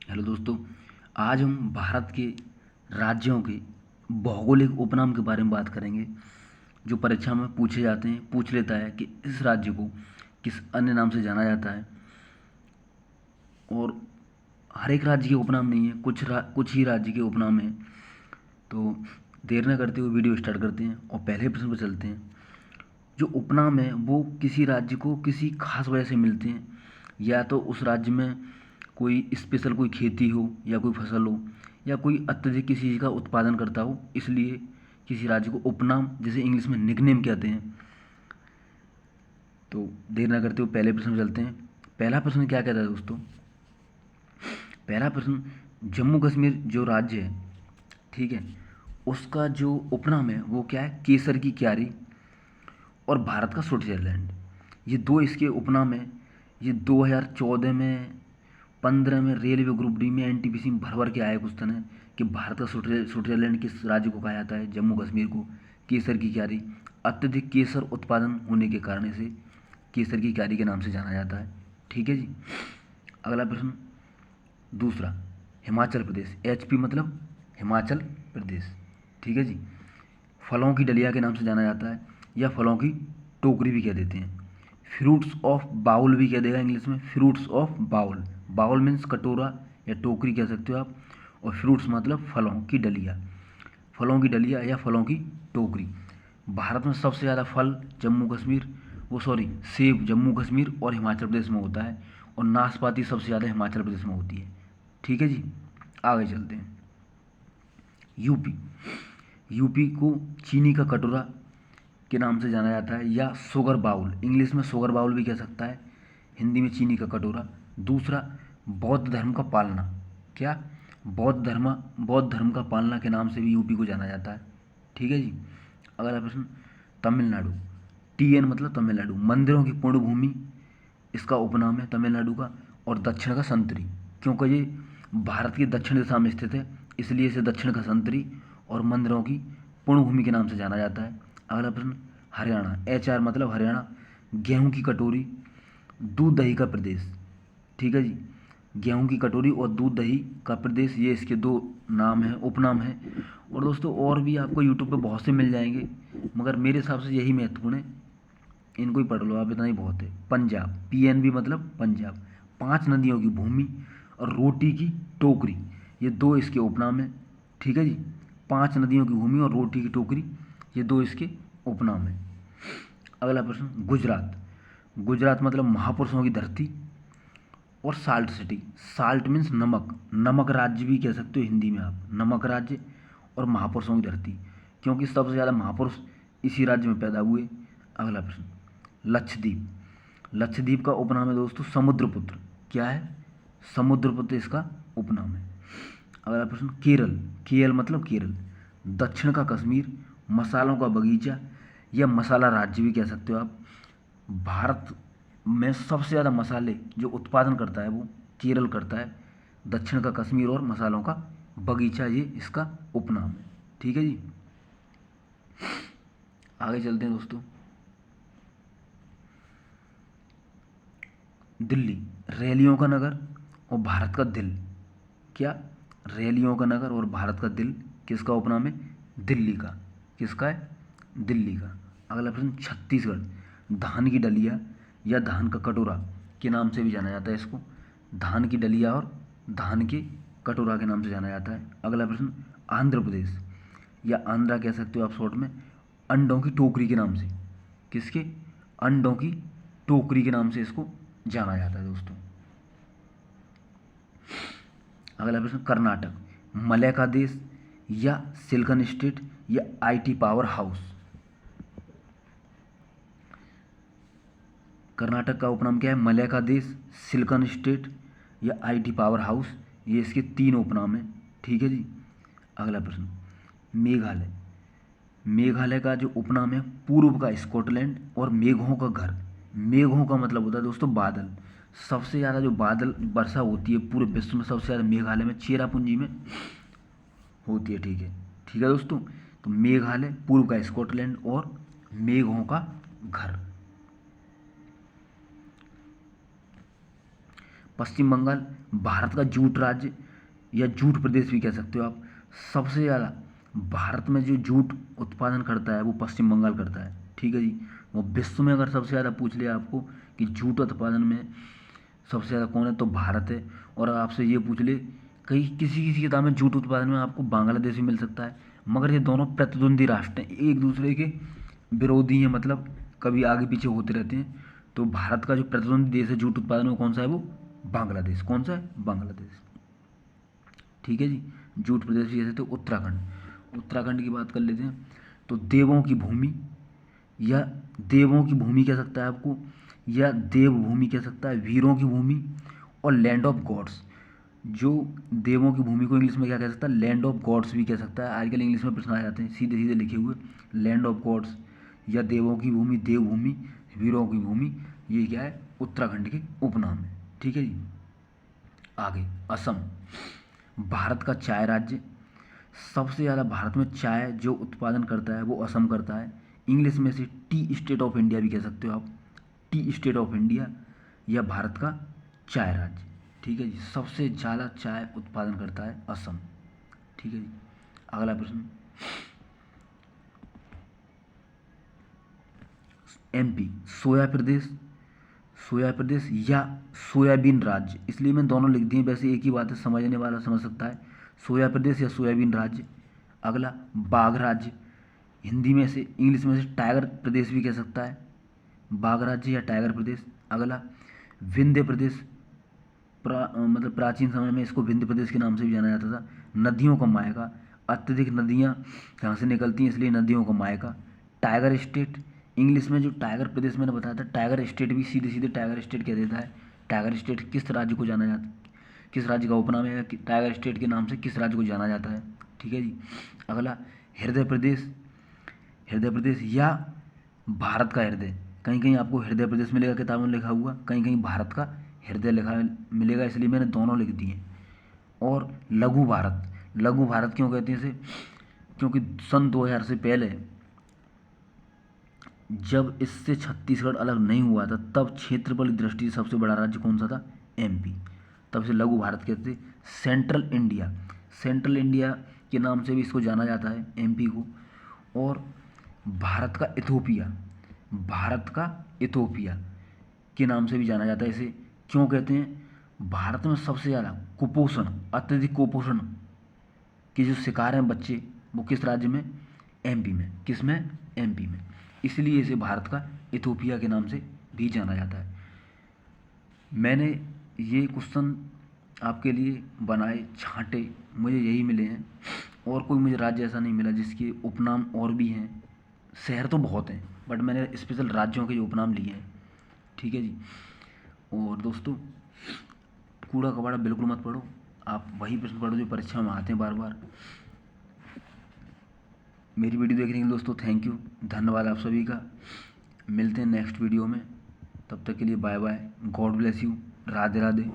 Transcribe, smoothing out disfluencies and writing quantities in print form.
Hello दोस्तों। आज हम भारत के राज्यों के भौगोलिक उपनाम के बारे में बात करेंगे जो परीक्षा में पूछे जाते हैं। पूछ लेता है कि इस राज्य को किस अन्य नाम से जाना जाता है। और हर एक राज्य के उपनाम नहीं है, कुछ ही राज्य के उपनाम हैं। तो देर न करते हुए वीडियो स्टार्ट करते हैं और पहले प्रश्न पर चलते हैं। जो उपनाम है वो किसी राज्य को किसी खास वजह से मिलते हैं, या तो उस राज्य में कोई स्पेशल कोई खेती हो या कोई फसल हो या कोई अत्यधिक किसी चीज़ का उत्पादन करता हो, इसलिए किसी राज्य को उपनाम, जैसे इंग्लिश में निकनेम कहते हैं। तो देर ना करते हुए पहले प्रश्न में चलते हैं। पहला प्रश्न क्या कहता है दोस्तों? पहला प्रश्न, जम्मू कश्मीर जो राज्य है, ठीक है, उसका जो उपनाम है वो क्या है? केसर की क्यारी। और भारत का स्विट्जरलैंड, ये दो इसके उपनाम हैं। ये 2014 में 15 में रेलवे ग्रुप डी में एनटीपीसी में भर भर के आए क्वेश्चन है कि भारत का स्विट्जरलैंड किस राज्य को कहा जाता है? जम्मू कश्मीर को। केसर की क्यारी, अत्यधिक केसर उत्पादन होने के कारण से केसर की क्यारी के नाम से जाना जाता है। ठीक है जी। अगला प्रश्न दूसरा, हिमाचल प्रदेश, एचपी मतलब हिमाचल प्रदेश। ठीक है जी। फलों की डलिया के नाम से जाना जाता है या फलों की टोकरी भी कह देते हैं। फ्रूट्स ऑफ बाउल भी कह देगा इंग्लिश में, fruits of bowl. Bowl means कटोरा या टोकरी कह सकते हो आप, और फ्रूट्स मतलब फलों की डलिया। फलों की डलिया या फलों की टोकरी। भारत में सबसे ज़्यादा फल जम्मू कश्मीर, सेब जम्मू कश्मीर और हिमाचल प्रदेश में होता है, और नाशपाती सबसे ज़्यादा हिमाचल प्रदेश में होती है। ठीक है जी। आगे चलते हैं। यूपी, यूपी को चीनी का कटोरा के नाम से जाना जाता है या शुगर बाउल, इंग्लिश में शुगर बाउल भी कह सकता है, हिंदी में चीनी का कटोरा। दूसरा, बौद्ध धर्म का पालना, क्या? बौद्ध धर्म का पालना के नाम से भी यूपी को जाना जाता है। ठीक है जी। अगला प्रश्न, तमिलनाडु, टीएन मतलब तमिलनाडु, मंदिरों की पूर्ण भूमि इसका उपनाम है तमिलनाडु का। और दक्षिण का संतरी, क्योंकि ये भारत की दक्षिण दिशा में स्थित है, इसलिए इसे दक्षिण का संतरी और मंदिरों की पूर्ण भूमि के नाम से जाना जाता है। अगला प्रश्न, हरियाणा, HR मतलब हरियाणा, गेहूं की कटोरी, दूध दही का प्रदेश। ठीक है जी। गेहूं की कटोरी और दूध दही का प्रदेश, ये इसके दो नाम हैं, उपनाम हैं। और दोस्तों और भी आपको यूट्यूब पे बहुत से मिल जाएंगे, मगर मेरे हिसाब से यही महत्वपूर्ण है, इनको ही पढ़ लो आप, इतना ही बहुत है। पंजाब, PNB मतलब पंजाब, 5 नदियों की भूमि और रोटी की टोकरी, ये दो इसके उपनाम हैं। ठीक है जी। 5 नदियों की भूमि और रोटी की टोकरी, ये दो इसके उपनाम हैं। अगला प्रश्न, गुजरात, गुजरात मतलब महापुरुषों की धरती और साल्ट सिटी। साल्ट मीन्स नमक, नमक राज्य भी कह सकते हो हिंदी में आप, नमक राज्य और महापुरुषों की धरती, क्योंकि सबसे ज़्यादा महापुरुष इसी राज्य में पैदा हुए। अगला प्रश्न, लक्षद्वीप, लक्षद्वीप का उपनाम है दोस्तों समुद्रपुत्र। क्या है? समुद्रपुत्र इसका उपनाम है। अगला प्रश्न, केरल, केएल मतलब केरल, दक्षिण का कश्मीर, मसालों का बगीचा या मसाला राज्य भी कह सकते हो आप। भारत में सबसे ज़्यादा मसाले जो उत्पादन करता है वो केरल करता है। दक्षिण का कश्मीर और मसालों का बगीचा, ये इसका उपनाम है। ठीक है जी। आगे चलते हैं दोस्तों। दिल्ली, रैलियों का नगर और भारत का दिल। क्या? रैलियों का नगर और भारत का दिल किसका उपनाम है? दिल्ली का। किसका है? दिल्ली का। अगला प्रश्न, छत्तीसगढ़, धान की डलिया या धान का कटोरा के नाम से भी जाना जाता है इसको। धान की डलिया और धान के कटोरा के नाम से जाना जाता है। अगला प्रश्न, आंध्र प्रदेश या आंध्रा कह सकते हो आप शॉर्ट में, अंडों की टोकरी के नाम से। किसके? अंडों की टोकरी के नाम से इसको जाना जाता है दोस्तों। अगला प्रश्न, कर्नाटक, मलय का देश या सिलिकन स्टेट या IT पावर हाउस। कर्नाटक का उपनाम क्या है? मलय का देश, सिलिकन स्टेट या IT पावर हाउस, ये इसके 3 उपनाम हैं। ठीक है जी। अगला प्रश्न, मेघालय, मेघालय का जो उपनाम है पूर्व का स्कॉटलैंड और मेघों का घर। मेघों का मतलब होता है दोस्तों बादल। सबसे ज़्यादा जो बादल वर्षा होती है पूरे विश्व में, सबसे ज़्यादा मेघालय में, चेरापूंजी में होती है। ठीक है, ठीक है दोस्तों। तो मेघालय, पूर्व का स्कॉटलैंड और मेघों का घर। पश्चिम बंगाल, भारत का जूट राज्य या जूट प्रदेश भी कह सकते हो आप। सबसे ज़्यादा भारत में जो जूट उत्पादन करता है वो पश्चिम बंगाल करता है, ठीक है जी। वो विश्व में अगर सबसे ज़्यादा पूछ लिया आपको कि जूट उत्पादन में सबसे ज़्यादा कौन है, तो भारत है। और आपसे ये पूछ ले कहीं किसी किसी किताब में जूट उत्पादन में आपको बांग्लादेश भी मिल सकता है, मगर ये दोनों प्रतिद्वंदी राष्ट्र हैं, एक दूसरे के विरोधी हैं, मतलब कभी आगे पीछे होते रहते हैं। तो भारत का जो प्रतिद्वंदी देश है जूट उत्पादन में कौन सा है, वो बांग्लादेश। कौन सा है, बांग्लादेश, ठीक है जी। जूट प्रदेश भी जैसे तो उत्तराखंड, उत्तराखंड की बात कर लेते हैं। तो देवों की भूमि या देवों की भूमि कह सकता है आपको, या देवभूमि कह सकता है, वीरों की भूमि, और लैंड ऑफ गॉड्स। जो देवों की भूमि को इंग्लिश में क्या कह सकता है, लैंड ऑफ गॉड्स भी कह सकता है। आजकल इंग्लिश में प्रश्न आ जाते हैं सीधे सीधे लिखे हुए, लैंड ऑफ गॉड्स या देवों की भूमि, देवभूमि, वीरों की भूमि, ये क्या है, उत्तराखंड के उपनाम है, ठीक है जी। आगे असम, भारत का चाय राज्य। सबसे ज़्यादा भारत में चाय जो उत्पादन करता है वो असम करता है। इंग्लिश में से टी स्टेट ऑफ इंडिया भी कह सकते हो आप, टी स्टेट ऑफ इंडिया या भारत का चाय राज्य, ठीक है जी। सबसे ज़्यादा चाय उत्पादन करता है असम, ठीक है जी। अगला प्रश्न, एमपी, सोया प्रदेश, सोया प्रदेश या सोयाबीन राज्य, इसलिए मैं दोनों लिख दिए, वैसे एक ही बात है, समझने वाला समझ सकता है, सोया प्रदेश या सोयाबीन राज्य। अगला बाघ राज्य, हिंदी में से इंग्लिश में से टाइगर प्रदेश भी कह सकता है, बाघ राज्य या टाइगर प्रदेश। अगला विंध्य प्रदेश, मतलब प्राचीन समय में इसको विंध्य प्रदेश के नाम से भी जाना जाता था। नदियों का मायका, अत्यधिक नदियाँ यहाँ से निकलती हैं इसलिए नदियों का मायका। टाइगर स्टेट, इंग्लिश में जो टाइगर प्रदेश मैंने बताया था, टाइगर स्टेट भी सीधे सीधे टाइगर स्टेट कह देता है। टाइगर स्टेट किस राज्य को जाना जाता है, किस राज्य का उपनाम है, टाइगर स्टेट के नाम से किस राज्य को जाना जाता है, ठीक है जी। अगला हृदय प्रदेश, हृदय प्रदेश या भारत का हृदय, कहीं कहीं आपको हृदय प्रदेश मिलेगा किताबों में लिखा हुआ, कहीं कहीं भारत का हृदय लिखा मिलेगा, इसलिए मैंने दोनों लिख दिए। और लघु भारत, लघु भारत क्यों कहते हैं इसे, क्योंकि सन 2000 से पहले जब इससे छत्तीसगढ़ अलग नहीं हुआ था तब क्षेत्रफल की दृष्टि से सबसे बड़ा राज्य कौन सा था, एमपी, तब से लघु भारत कहते थे। सेंट्रल इंडिया, सेंट्रल इंडिया के नाम से भी इसको जाना जाता है एमपी को। और भारत का इथोपिया, भारत का इथोपिया के नाम से भी जाना जाता है इसे। क्यों कहते हैं, भारत में सबसे ज़्यादा कुपोषण, अत्यधिक कुपोषण के जो शिकार हैं बच्चे, वो किस राज्य में, एमपी में। किस में, एमपी में, इसलिए इसे भारत का इथोपिया के नाम से भी जाना जाता है। मैंने ये क्वेश्चन आपके लिए बनाए, छांटे, मुझे यही मिले हैं, और कोई मुझे राज्य ऐसा नहीं मिला जिसके उपनाम और भी हैं। शहर तो बहुत हैं बट मैंने स्पेशल राज्यों के जो उपनाम लिए हैं, ठीक है जी। और दोस्तों, कूड़ा कबाड़ा बिल्कुल मत पढ़ो, आप वही प्रश्न पढ़ो जो परीक्षा में आते हैं बार बार। मेरी वीडियो देखने के लिए दोस्तों थैंक यू, धन्यवाद आप सभी का। मिलते हैं नेक्स्ट वीडियो में, तब तक के लिए bye bye, god bless you, Radhe Radhe.